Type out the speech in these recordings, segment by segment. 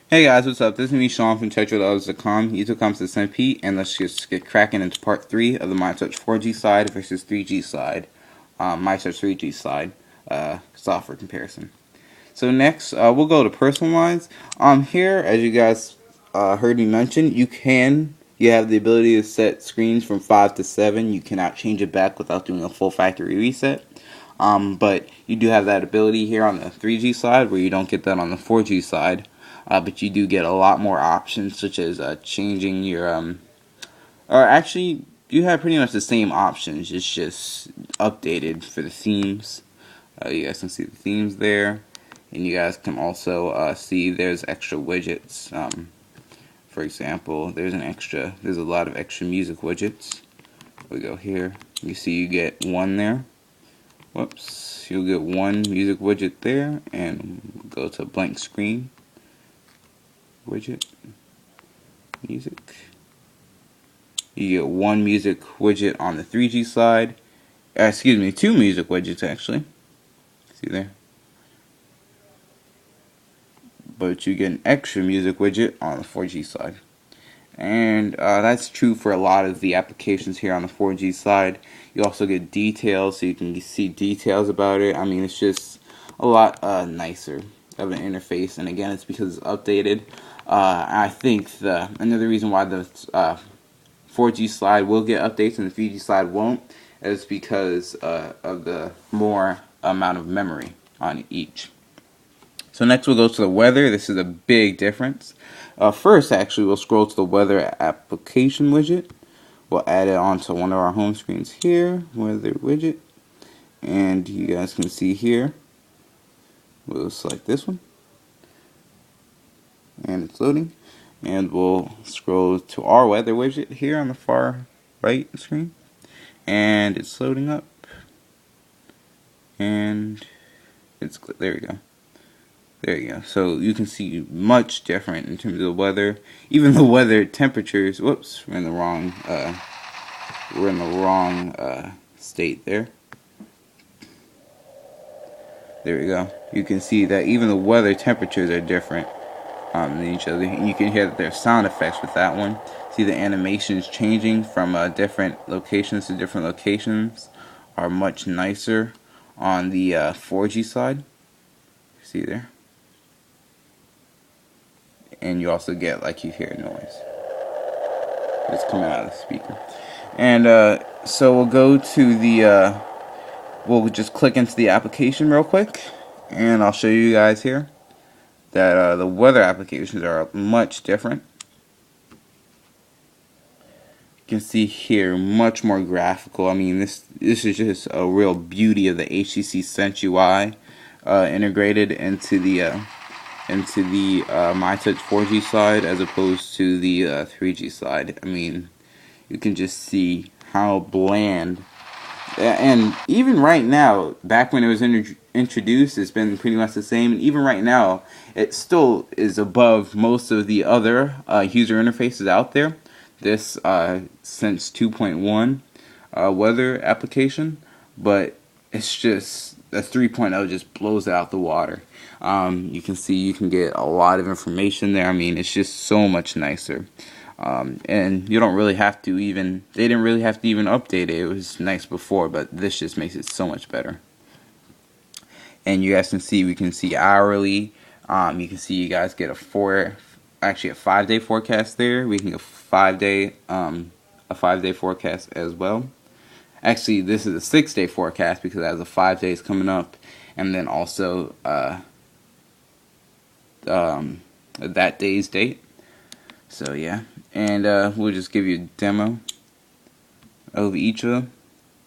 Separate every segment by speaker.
Speaker 1: Hey guys, what's up? This is me, Sean from TouchWithOthers.com. YouTube comes to Send Pete, and let's just get cracking into part 3 of the MyTouch 4G slide versus 3G slide, MyTouch 3G slide software comparison. So next, we'll go to personalize. Here, as you guys heard me mention, you have the ability to set screens from 5 to 7. You cannot change it back without doing a full factory reset. But you do have that ability here on the 3G side, where you don't get that on the 4G side. But you do get a lot more options, such as changing your or actually you have pretty much the same options. It's just updated for the themes. You guys can see the themes there, and you guys can also see there's extra widgets. For example, there's a lot of extra music widgets. We go here. You see you get one there. Whoops, you'll get one music widget there, and go to blank screen widget, music. You get one music widget on the 3G side. Excuse me, two music widgets actually. See there? But you get an extra music widget on the 4G side. And that's true for a lot of the applications here on the 4G side. You also get details, so you can see details about it. I mean, it's just a lot nicer of an interface, and again, it's because it's updated. I think another reason why the 4G slide will get updates and the 3G slide won't is because of the more amount of memory on each. So next we'll go to the weather. This is a big difference. First, actually, we'll scroll to the weather application widget. We'll add it onto one of our home screens here, weather widget. And you guys can see here, we'll select this one. And it's loading. And we'll scroll to our weather widget here on the far right screen. And it's loading up. And there we go. There you go. So you can see much different in terms of the weather. Even the weather temperatures. Whoops, we're in the wrong state there. There we go. You can see that even the weather temperatures are different than each other. And you can hear that there's sound effects with that one. See the animations changing from different locations to different locations are much nicer on the 4G side. See there? And you also get, like, you hear noise. It's coming out of the speaker. And so we'll go to the, we'll just click into the application real quick, and I'll show you guys here that the weather applications are much different. You can see here, much more graphical. I mean, this is just a real beauty of the HTC Sense UI integrated into the MyTouch 4G side as opposed to the 3G side. I mean, you can just see how bland. And even right now, back when it was introduced, it's been pretty much the same. And even right now, it still is above most of the other user interfaces out there. This Sense 2.1 weather application, but it's just the 3.0 just blows it out the water. You can see you can get a lot of information there. I mean, it's just so much nicer. And you don't really have to they didn't really have to even update it. It was nice before, but this just makes it so much better. And you guys can see, we can see hourly. You can see you guys get a 5-day forecast there. We can get a 5-day forecast as well. Actually, this is a 6-day forecast because it has a 5 days coming up, and then also that day's date. So yeah, and we'll just give you a demo of each of them.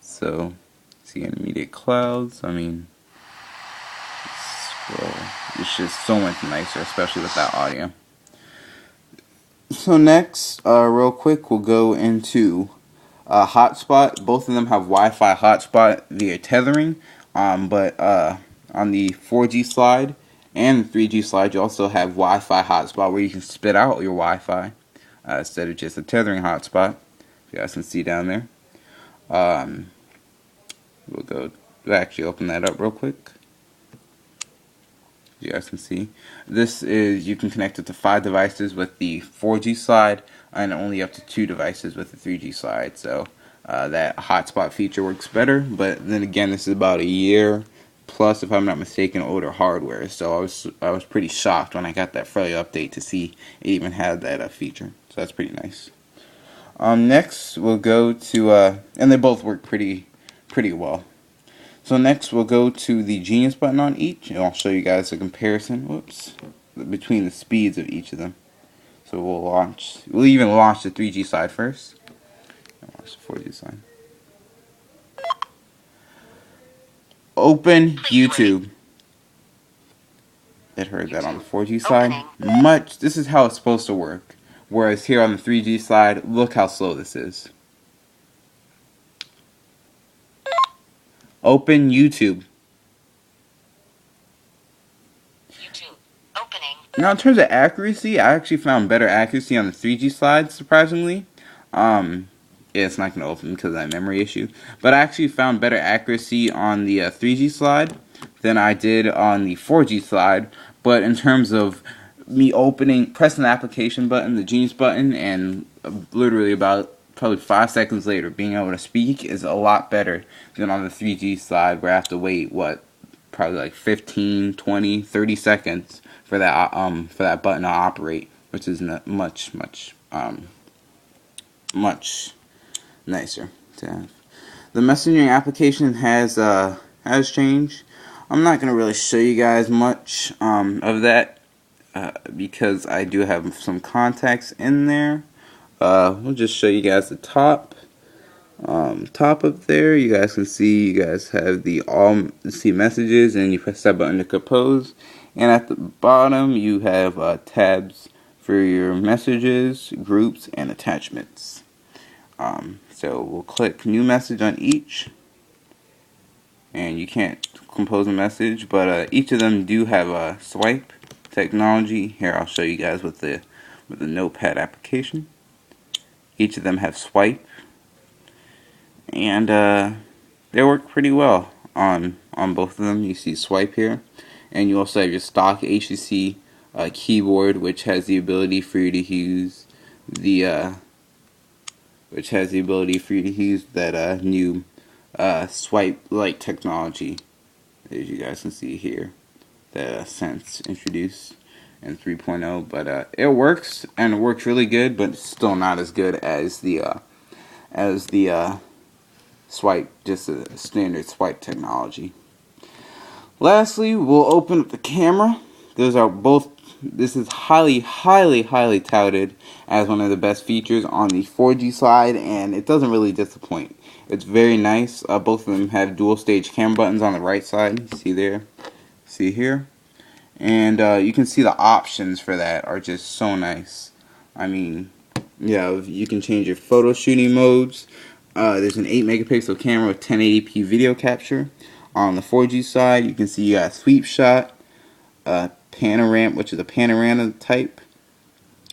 Speaker 1: So see intermediate clouds. I mean, it's just so much nicer, especially with that audio. So next, real quick, we'll go into hotspot. Both of them have Wi-Fi hotspot via tethering, but on the 4G slide and the 3G slide, you also have Wi-Fi hotspot where you can spit out your Wi-Fi instead of just a tethering hotspot. You guys can see down there. We'll actually open that up real quick. You guys can see. This is, you can connect it to 5 devices with the 4G slide, and only up to 2 devices with the 3G slide. So that hotspot feature works better. But then again, this is about a year plus, if I'm not mistaken, older hardware. So I was pretty shocked when I got that Friday update to see it even had that feature. So that's pretty nice. Next we'll go to and they both work pretty well. So next we'll go to the Genius button on each, and I'll show you guys a comparison. Whoops, between the speeds of each of them. So we'll even launch the 3G side first. Launch the 4G side. Open YouTube. It heard that on the 4G side. This is how it's supposed to work. Whereas here on the 3G side, look how slow this is. Open YouTube.
Speaker 2: YouTube. Opening.
Speaker 1: Now in terms of accuracy, I actually found better accuracy on the 3G side, surprisingly. Yeah, it's not going to open because of that memory issue. But I actually found better accuracy on the 3G slide than I did on the 4G slide. But in terms of me pressing the application button, the Genius button, and literally about probably 5 seconds later being able to speak is a lot better than on the 3G slide, where I have to wait, probably like 15, 20, 30 seconds for that button to operate, which is much nicer to have. The messaging application has changed. I'm not going to really show you guys much of that because I do have some contacts in there. We'll just show you guys the top up there. You guys can see you guys have the see messages, and you press that button to compose. And at the bottom you have tabs for your messages, groups, and attachments. So we'll click new message on each, and you can't compose a message, but each of them do have a swipe technology. Here, I'll show you guys with the notepad application. Each of them have swipe, and they work pretty well on both of them. You see swipe here, and you also have your stock HTC keyboard, which has the ability for you to use that new swipe-like technology, as you guys can see here, that Sense introduced in 3.0. But it works, and it works really good, but it's still not as good as the swipe, just a standard swipe technology. Lastly, we'll open up the camera. This is highly touted as one of the best features on the 4G side, and it doesn't really disappoint. It's very nice. Both of them have dual stage camera buttons on the right side. See there? See here? And you can see the options for that are just so nice. I mean, yeah, you can change your photo shooting modes. There's an 8 megapixel camera with 1080p video capture. On the 4G side, you can see you got sweep shot, panorama, which is a panorama type.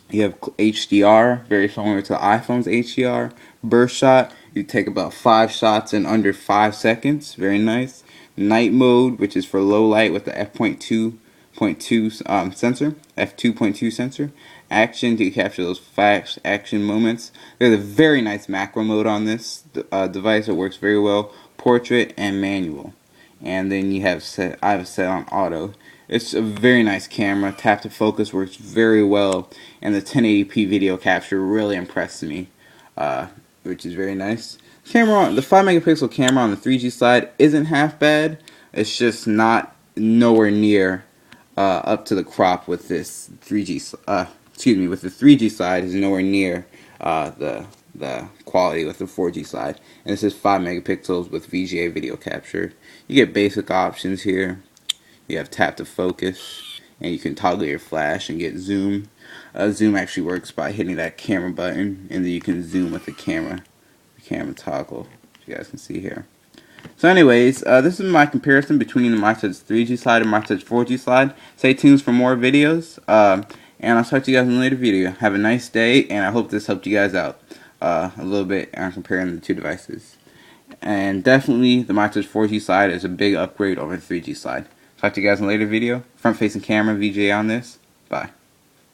Speaker 1: You have HDR, very similar to iPhone's HDR. Burst shot, you take about 5 shots in under 5 seconds. Very nice. Night mode, which is for low light with the f2.2 sensor, f2.2 sensor. Action to capture those fast action moments. There's a very nice macro mode on this device. It works very well. Portrait and manual. And then I have it set on auto. It's a very nice camera. Tap to focus works very well, and the 1080p video capture really impressed me, which is very nice. The 5 megapixel camera on the 3G side isn't half bad. It's just nowhere near up to the crop with this 3G. With the 3G side is nowhere near the quality with the 4G side. And this is 5 megapixels with VGA video capture. You get basic options here. You have tap to focus, and you can toggle your flash and get zoom. Zoom actually works by hitting that camera button, and then you can zoom with the camera toggle, as you guys can see here. So anyways, this is my comparison between the MyTouch 3G slide and MyTouch 4G slide. Stay tuned for more videos, and I'll talk to you guys in a later video. Have a nice day, and I hope this helped you guys out a little bit on comparing the two devices. And definitely, the MyTouch 4G slide is a big upgrade over the 3G slide. Talk to you guys in a later video. Front facing camera VJ on this. Bye.